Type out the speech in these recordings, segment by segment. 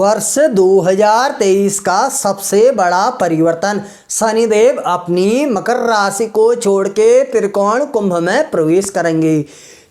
वर्ष 2023 का सबसे बड़ा परिवर्तन। शनिदेव अपनी मकर राशि को छोड़ के त्रिकोण कुंभ में प्रवेश करेंगे।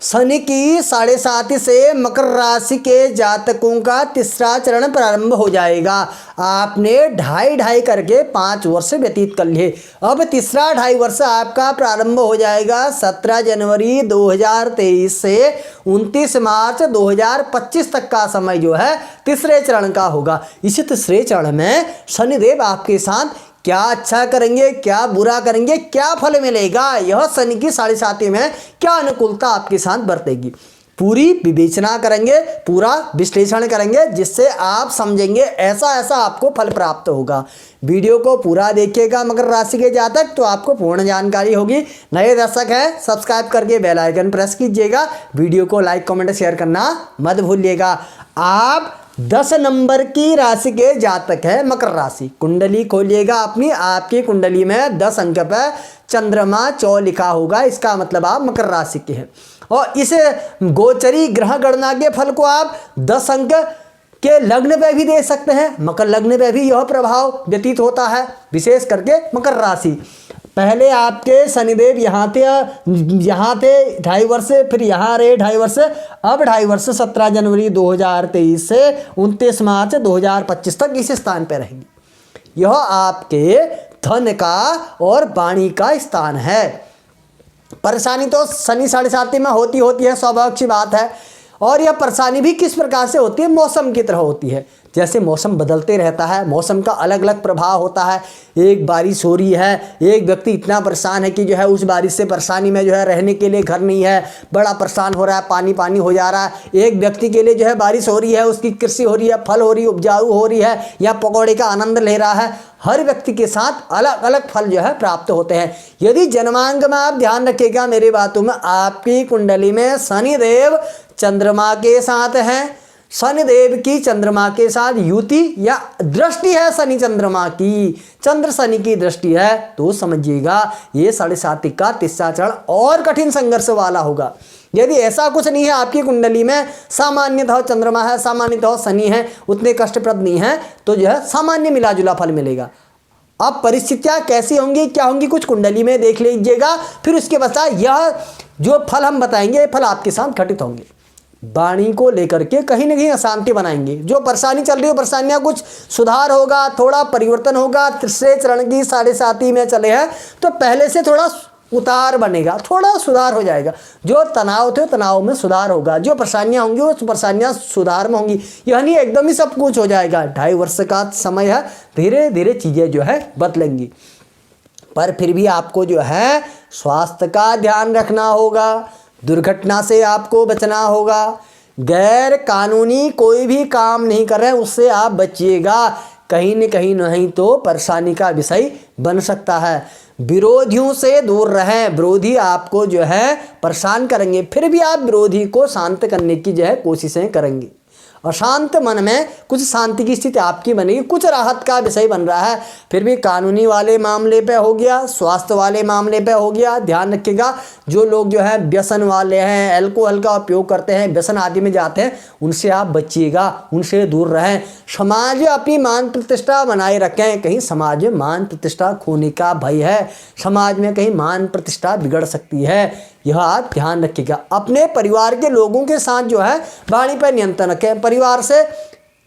शनि की 7.5 से मकर राशि के जातकों का तीसरा चरण प्रारंभ हो जाएगा। आपने ढाई करके 5 वर्ष व्यतीत कर लिए। अब तीसरा 2.5 वर्ष आपका प्रारंभ हो जाएगा 17 जनवरी 2023 से 29 मार्च 2025 तक का समय जो है तीसरे चरण का होगा। इसी तीसरे चरण में शनिदेव आपके साथ क्या अच्छा करेंगे, क्या बुरा करेंगे, क्या फल मिलेगा, यह शनि की 7.5 में क्या अनुकूलता आपके साथ बरतेगी, पूरी विवेचना करेंगे, पूरा विश्लेषण करेंगे, जिससे आप समझेंगे ऐसा ऐसा आपको फल प्राप्त होगा। वीडियो को पूरा देखिएगा मकर राशि के जातक, तो आपको पूर्ण जानकारी होगी। नए दर्शक हैं सब्सक्राइब करके बेल आइकन प्रेस कीजिएगा। वीडियो को लाइक कमेंट शेयर करना मत भूलिएगा। आप 10 नंबर की राशि के जातक है मकर राशि। कुंडली खोलिएगा अपनी, आपकी कुंडली में 10 अंक पर चंद्रमा 4 लिखा होगा, इसका मतलब आप मकर राशि के हैं। और इस गोचरी ग्रह गणना के फल को आप 10 अंक के लग्न पे भी दे सकते हैं। मकर लग्न पे भी यह प्रभाव व्यतीत होता है, विशेष करके मकर राशि। पहले आपके शनिदेव यहाँ थे 2.5 वर्ष, फिर यहाँ रहे 2.5 वर्ष, अब 2.5 वर्ष 17 जनवरी 2023 से 29 मार्च 2025 तक इस स्थान पर रहेंगे। यह आपके धन का और वाणी का स्थान है। परेशानी तो शनि 7.5 में होती है, स्वाभाविक सी बात है। और यह परेशानी भी किस प्रकार से होती है, मौसम की तरह होती है। जैसे मौसम बदलते रहता है, मौसम का अलग अलग प्रभाव होता है। एक बारिश हो रही है, एक व्यक्ति इतना परेशान है कि जो है उस बारिश से परेशानी में जो है रहने के लिए घर नहीं है, बड़ा परेशान हो रहा है, पानी पानी हो जा रहा है। एक व्यक्ति के लिए जो है बारिश हो रही है, उसकी कृषि हो रही है, फल हो रही है, उपजाऊ हो रही है, या पकौड़े का आनंद ले रहा है। हर व्यक्ति के साथ अलग अलग फल जो है प्राप्त होते हैं। यदि जन्मांक में आप ध्यान रखिएगा मेरी बातों में, आपकी कुंडली में शनिदेव चंद्रमा के साथ हैं, शनिदेव की चंद्रमा के साथ युति या दृष्टि है शनि चंद्रमा की, चंद्र शनि की दृष्टि है, तो समझिएगा ये 7.5 का तीसरा चरण और कठिन संघर्ष वाला होगा। यदि ऐसा कुछ नहीं है आपकी कुंडली में, सामान्यतः चंद्रमा है, सामान्यतः शनि है, उतने कष्टप्रद नहीं है, तो जो है सामान्य मिला जुला फल मिलेगा। अब परिस्थितियां कैसी होंगी, क्या होंगी, कुछ कुंडली में देख लीजिएगा, फिर उसके पश्चात यह जो फल हम बताएंगे ये फल आपके साथ घटित होंगे। वाणी को लेकर के कहीं ना कहीं अशांति बनाएंगे। जो परेशानी चल रही है, परेशानियां कुछ सुधार होगा, थोड़ा परिवर्तन होगा। तीसरे चरण की 7.5 में चले हैं तो पहले से थोड़ा उतार बनेगा, थोड़ा सुधार हो जाएगा। जो तनाव थे तनाव में सुधार होगा, जो परेशानियां होंगी वो परेशानियां सुधार में होंगी। यानी एकदम ही सब कुछ हो जाएगा। 2.5 वर्ष का समय है, धीरे धीरे चीज़ें जो है बदलेंगी। पर फिर भी आपको जो है स्वास्थ्य का ध्यान रखना होगा, दुर्घटना से आपको बचना होगा। गैर कानूनी कोई भी काम नहीं कर रहे हैं उससे आप बचिएगा, कहीं न कहीं नहीं तो परेशानी का विषय बन सकता है। विरोधियों से दूर रहें, विरोधी आपको जो है परेशान करेंगे, फिर भी आप विरोधी को शांत करने की जो है कोशिशें करेंगे। अशांत मन में कुछ शांति की स्थिति आपकी बनेगी, कुछ राहत का विषय बन रहा है। फिर भी कानूनी वाले मामले पे हो गया, स्वास्थ्य वाले मामले पे हो गया, ध्यान रखिएगा। जो लोग जो है व्यसन वाले हैं, अल्कोहल का उपयोग करते हैं, व्यसन आदि में जाते हैं, उनसे आप बचिएगा, उनसे दूर रहें। समाज में अपनी मान प्रतिष्ठा बनाए रखें, कहीं समाज में मान प्रतिष्ठा खोने का भय है, समाज में कहीं मान प्रतिष्ठा बिगड़ सकती है, यह आप ध्यान रखिएगा। अपने परिवार के लोगों के साथ जो है वाणी पर नियंत्रण रखें। परिवार से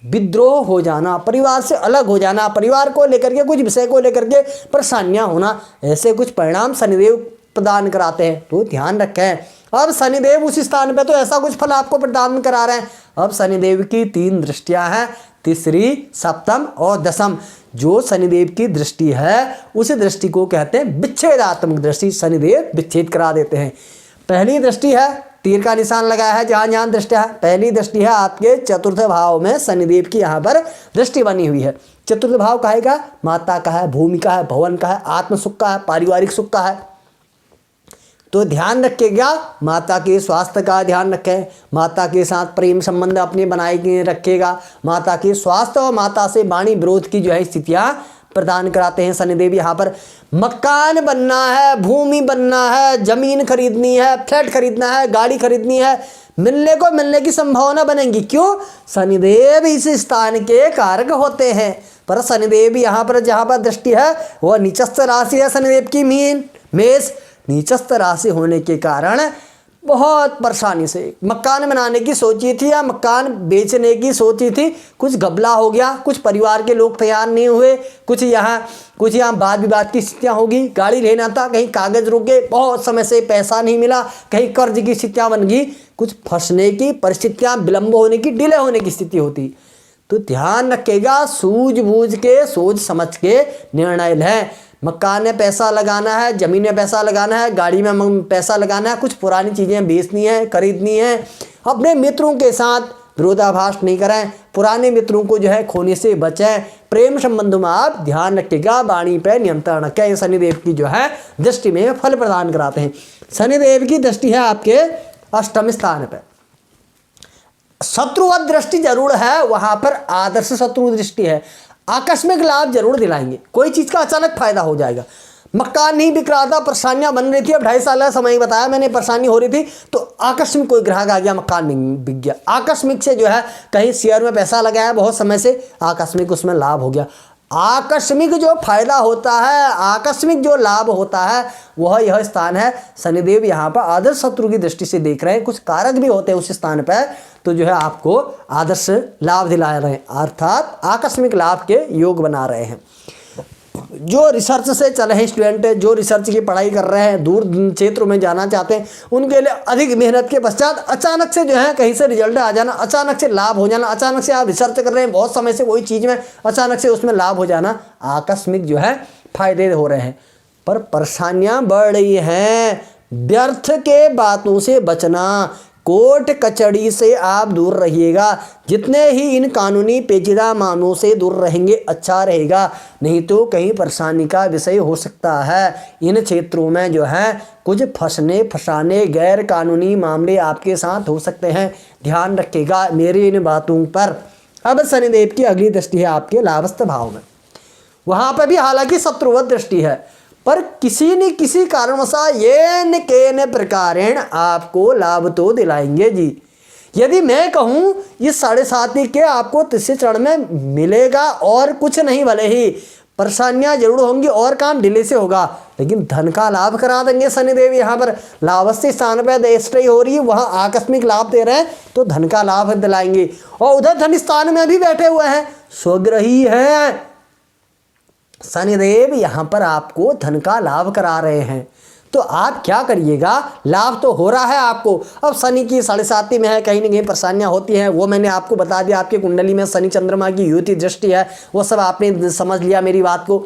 विद्रोह हो जाना, परिवार से अलग हो जाना, परिवार को लेकर के कुछ विषय को लेकर के परेशानियां होना, ऐसे कुछ परिणाम शनिदेव प्रदान कराते हैं, तो ध्यान रखें। अब शनिदेव उस स्थान पे तो ऐसा कुछ फल आपको प्रदान करा रहे हैं। अब शनिदेव की 3 दृष्टियां हैं, तीसरी, सप्तम और दशम। जो शनिदेव की दृष्टि है उस दृष्टि को कहते हैं विच्छेदात्मक दृष्टि। शनिदेव विच्छेद करा देते हैं। पहली दृष्टि है, तीर का निशान लगाया है जहां जहां दृष्टि है। पहली दृष्टि है आपके 4th भाव में शनिदेव की यहाँ पर दृष्टि बनी हुई है। 4th भाव का है, माता का है, भूमि का है, भवन का है, आत्म सुख का है, पारिवारिक सुख का है। तो ध्यान रखिएगा, माता के स्वास्थ्य का ध्यान रखें, माता के साथ प्रेम संबंध अपने बनाए रखिएगा। माता के स्वास्थ्य और माता से वाणी विरोध की जो है स्थितियाँ प्रदान कराते हैं शनिदेव। यहाँ पर मकान बनना है, भूमि बनना है, जमीन खरीदनी है, फ्लैट खरीदना है, गाड़ी खरीदनी है, मिलने की संभावना बनेगी। क्यों? शनिदेव इस स्थान के कारक होते हैं। पर शनिदेव यहाँ पर जहाँ पर दृष्टि है वह नीचस्थ राशि है शनिदेव की मीन मेष। नीचस्थ राशि होने के कारण बहुत परेशानी से मकान बनाने की सोची थी या मकान बेचने की सोची थी, कुछ घपला हो गया, कुछ परिवार के लोग तैयार नहीं हुए, कुछ यहाँ वाद विवाद की स्थितियाँ होगी। गाड़ी लेना था, कहीं कागज रुके, बहुत समय से पैसा नहीं मिला, कहीं कर्ज की स्थितियाँ बन गई, कुछ फंसने की परिस्थितियाँ, विलंब होने की, डिले होने की स्थिति होती। तो ध्यान रखिएगा, सूझबूझ के सोच समझ के निर्णय लें। मकान में पैसा लगाना है, जमीन में पैसा लगाना है, गाड़ी में पैसा लगाना है, कुछ पुरानी चीज़ें बेचनी है, खरीदनी है। अपने मित्रों के साथ विरोधाभास नहीं करें, पुराने मित्रों को जो है खोने से बचें। प्रेम संबंध में आप ध्यान रखिएगा, वाणी पे नियंत्रण रखें। शनिदेव की जो है दृष्टि में फल प्रदान कराते हैं। शनिदेव की दृष्टि है आपके अष्टम स्थान पर। शत्रुवत दृष्टि जरूर है, वहां पर आदर्श शत्रु दृष्टि है। आकस्मिक लाभ जरूर दिलाएंगे, कोई चीज का अचानक फायदा हो जाएगा। मकान नहीं बिक रहा था, परेशानियां बन रही थी, अब 2.5 साल का समय बताया मैंने, परेशानी हो रही थी, तो आकस्मिक कोई ग्राहक आ गया, मकान बिक गया। आकस्मिक से जो है कहीं शेयर में पैसा लगाया बहुत समय से, आकस्मिक उसमें लाभ हो गया। आकस्मिक जो फायदा होता है, आकस्मिक जो लाभ होता है, वह यह स्थान है। शनिदेव यहाँ पर आदर्श शत्रु की दृष्टि से देख रहे हैं, कुछ कारक भी होते हैं उस स्थान पर, तो जो है आपको आदर्श लाभ दिला रहे हैं, अर्थात आकस्मिक लाभ के योग बना रहे हैं। जो रिसर्च से चले हैं स्टूडेंट, जो रिसर्च की पढ़ाई कर रहे हैं, दूर क्षेत्रों में जाना चाहते हैं, उनके लिए अधिक मेहनत के पश्चात अचानक से जो है कहीं से रिजल्ट आ जाना, अचानक से लाभ हो जाना, अचानक से आप रिसर्च कर रहे हैं बहुत समय से वही चीज़ में, अचानक से उसमें लाभ हो जाना, आकस्मिक जो है फायदे हो रहे हैं। पर परेशानियां बढ़ रही हैं, व्यर्थ के बातों से बचना, कोर्ट कचहरी से आप दूर रहिएगा। जितने ही इन कानूनी पेचीदा मामलों से दूर रहेंगे अच्छा रहेगा, नहीं तो कहीं परेशानी का विषय हो सकता है। इन क्षेत्रों में जो है कुछ फंसाने गैर कानूनी मामले आपके साथ हो सकते हैं, ध्यान रखिएगा मेरी इन बातों पर। अब शनिदेव की अगली दृष्टि है आपके लाभस्थ भाव में। वहाँ पर भी हालांकि शत्रुवत दृष्टि है, पर किसी न किसी कारणवशात येन केन प्रकारेण आपको लाभ तो दिलाएंगे जी। यदि मैं कहूँ इस 7.5 के आपको तीसरे चरण में मिलेगा और कुछ नहीं, भले ही परेशानियां जरूर होंगी और काम डिले से होगा, लेकिन धन का लाभ करा देंगे शनिदेव। यहाँ पर लाभस्थ स्थान पर दृष्टि हो रही है, वहाँ आकस्मिक लाभ दे रहे हैं तो धन का लाभ दिलाएंगे। और उधर धन स्थान में भी बैठे हुए हैं, स्वग्रही है शनिदेव, यहाँ पर आपको धन का लाभ करा रहे हैं। तो आप क्या करिएगा, लाभ तो हो रहा है आपको। अब शनि की 7.5 में है, कहीं ना कहीं परेशानियां होती हैं, वो मैंने आपको बता दिया। आपके कुंडली में शनि चंद्रमा की युति दृष्टि है, वो सब आपने समझ लिया मेरी बात को।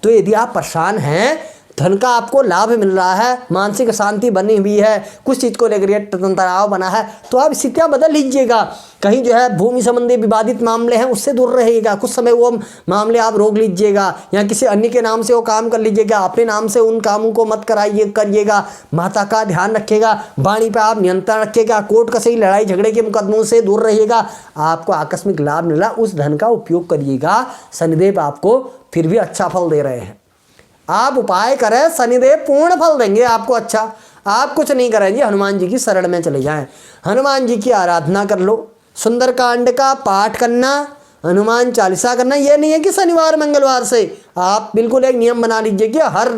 तो यदि आप परेशान हैं, धन का आपको लाभ मिल रहा है, मानसिक शांति बनी हुई है, कुछ चीज़ को लेकर तनाव बना है, तो आप स्थितियाँ बदल लीजिएगा। कहीं जो है भूमि संबंधी विवादित मामले हैं उससे दूर रहिएगा, कुछ समय वो मामले आप रोक लीजिएगा, या किसी अन्य के नाम से वो काम कर लीजिएगा, अपने नाम से उन कामों को मत करिएगा। माता का ध्यान रखिएगा, वाणी पर आप नियंत्रण रखिएगा, कोर्ट कचहरी लड़ाई झगड़े के मुकदमों से दूर रहिएगा। आपको आकस्मिक लाभ मिला, उस धन का उपयोग करिएगा। शनिदेव आपको फिर भी अच्छा फल दे रहे हैं। आप उपाय करें, शनिदेव पूर्ण फल देंगे आपको अच्छा। आप कुछ नहीं करें जी, हनुमान जी की शरण में चले जाएं, हनुमान जी की आराधना कर लो, सुंदरकांड का पाठ करना, हनुमान चालीसा करना। ये नहीं है कि शनिवार मंगलवार से, आप बिल्कुल एक नियम बना लीजिए कि हर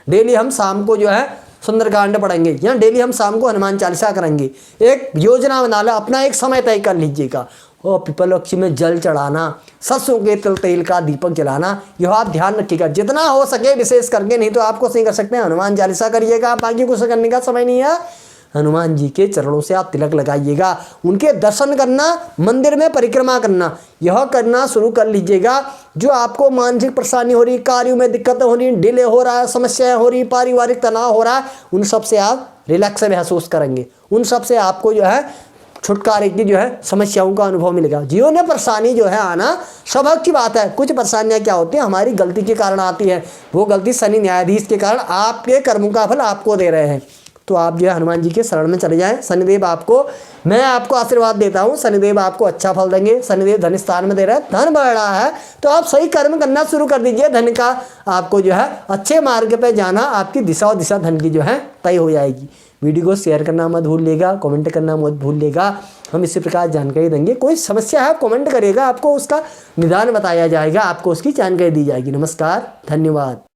डेली हम शाम को जो है सुंदरकांड पढ़ेंगे या डेली हम शाम को हनुमान चालीसा करेंगे। एक योजना बना लो, अपना एक समय तय कर लीजिएगा। और पीपल वृक्ष में जल चढ़ाना, सरसों के तेल का दीपक जलाना, यह आप ध्यान रखिएगा जितना हो सके, विशेष करके। नहीं तो आप कुछ नहीं कर सकते, हनुमान चालीसा करिएगा, बाकी कुछ करने का समय नहीं है। हनुमान जी के चरणों से आप तिलक लगाइएगा, उनके दर्शन करना, मंदिर में परिक्रमा करना, यह करना शुरू कर लीजिएगा। जो आपको मानसिक परेशानी हो रही, कार्यों में दिक्कत हो रही, डिले हो रहा है, समस्याएं हो रही, पारिवारिक तनाव हो रहा है, उन सब से आप रिलैक्स महसूस करेंगे, उन सब से आपको जो है छुटकारे की जो है समस्याओं का अनुभव मिलेगा। जीवन में परेशानी जो है आना स्वाभाविक की बात है। कुछ परेशानियां क्या होती हैं, हमारी गलती के कारण आती है, वो गलती शनि न्यायाधीश के कारण आपके कर्मों का फल आपको दे रहे हैं। तो आप जो है हनुमान जी के शरण में चले जाएं। शनिदेव आपको, मैं आपको आशीर्वाद देता हूँ, शनिदेव आपको अच्छा फल देंगे। शनिदेव धन स्थान में दे रहा है, धन बढ़ रहा है, तो आप सही कर्म करना शुरू कर दीजिए। धन का आपको जो है अच्छे मार्ग पे जाना, आपकी दिशा और दिशा धन की जो है तय हो जाएगी। वीडियो को शेयर करना मत भूलिएगा, कमेंट करना मत भूलिएगा। हम इसी प्रकार जानकारी देंगे। कोई समस्या है कमेंट करिएगा, आपको उसका निदान बताया जाएगा, आपको उसकी जानकारी दी जाएगी। नमस्कार, धन्यवाद।